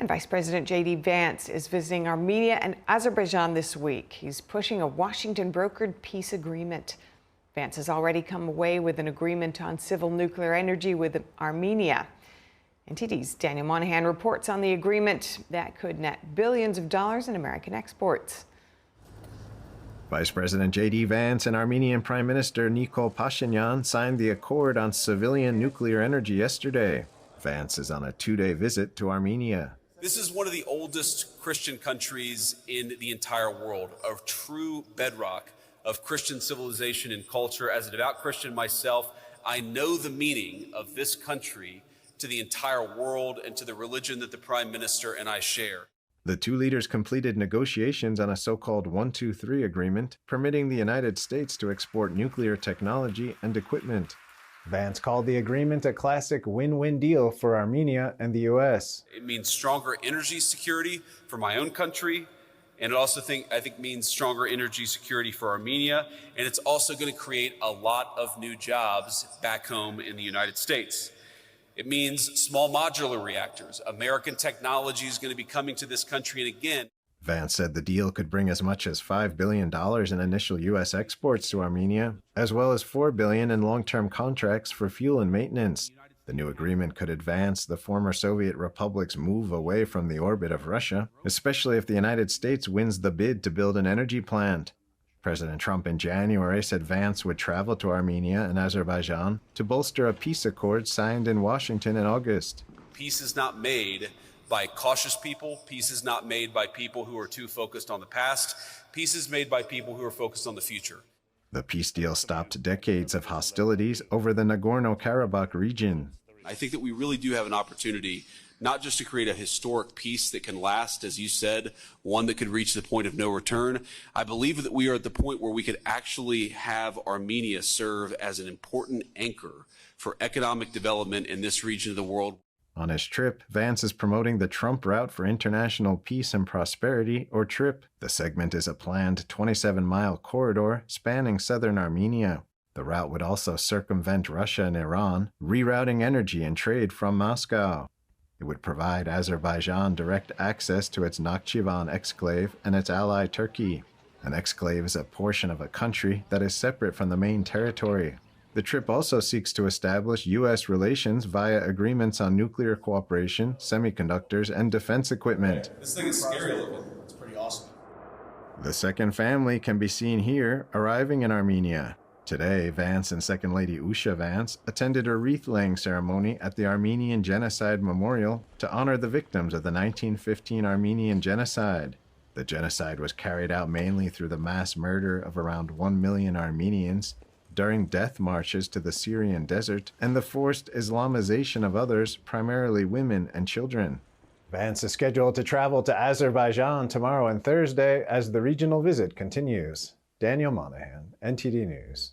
And Vice President J.D. Vance is visiting Armenia and Azerbaijan this week. He's pushing a Washington-brokered peace agreement. Vance has already come away with an agreement on civil nuclear energy with Armenia. NTD's Daniel Monahan reports on the agreement that could net billions of dollars in American exports. Vice President J.D. Vance and Armenian Prime Minister Nikol Pashinyan signed the accord on civilian nuclear energy yesterday. Vance is on a two-day visit to Armenia. This is one of the oldest Christian countries in the entire world, a true bedrock of Christian civilization and culture. As a devout Christian myself, I know the meaning of this country to the entire world and to the religion that the Prime Minister and I share. The two leaders completed negotiations on a so-called 1-2-3 agreement, permitting the United States to export nuclear technology and equipment. Vance called the agreement a classic win-win deal for Armenia and the U.S. It means stronger energy security for my own country, and it also I think means stronger energy security for Armenia, and it's also going to create a lot of new jobs back home in the United States. It means small modular reactors. American technology is going to be coming to this country, and again, Vance said the deal could bring as much as $5 billion in initial U.S. exports to Armenia, as well as $4 billion in long-term contracts for fuel and maintenance. The new agreement could advance the former Soviet republic's move away from the orbit of Russia, especially if the United States wins the bid to build an energy plant. President Trump in January said Vance would travel to Armenia and Azerbaijan to bolster a peace accord signed in Washington in August. Peace is not made by cautious people. Peace is not made by people who are too focused on the past. Peace is made by people who are focused on the future. The peace deal stopped decades of hostilities over the Nagorno-Karabakh region. I think that we really do have an opportunity not just to create a historic peace that can last, as you said, one that could reach the point of no return. I believe that we are at the point where we could actually have Armenia serve as an important anchor for economic development in this region of the world. On his trip, Vance is promoting the Trump Route for International Peace and Prosperity, or TRIP. The segment is a planned 27-mile corridor spanning southern Armenia. The route would also circumvent Russia and Iran, rerouting energy and trade from Moscow. It would provide Azerbaijan direct access to its Nakhchivan exclave and its ally Turkey. An exclave is a portion of a country that is separate from the main territory. The trip also seeks to establish U.S. relations via agreements on nuclear cooperation, semiconductors, and defense equipment. This thing is scary looking. It's pretty awesome. The second family can be seen here, arriving in Armenia. Today, Vance and Second Lady Usha Vance attended a wreath-laying ceremony at the Armenian Genocide Memorial to honor the victims of the 1915 Armenian Genocide. The genocide was carried out mainly through the mass murder of around 1 million Armenians, during death marches to the Syrian desert, and the forced Islamization of others, primarily women and children. Vance is scheduled to travel to Azerbaijan tomorrow and Thursday as the regional visit continues. Daniel Monahan, NTD News.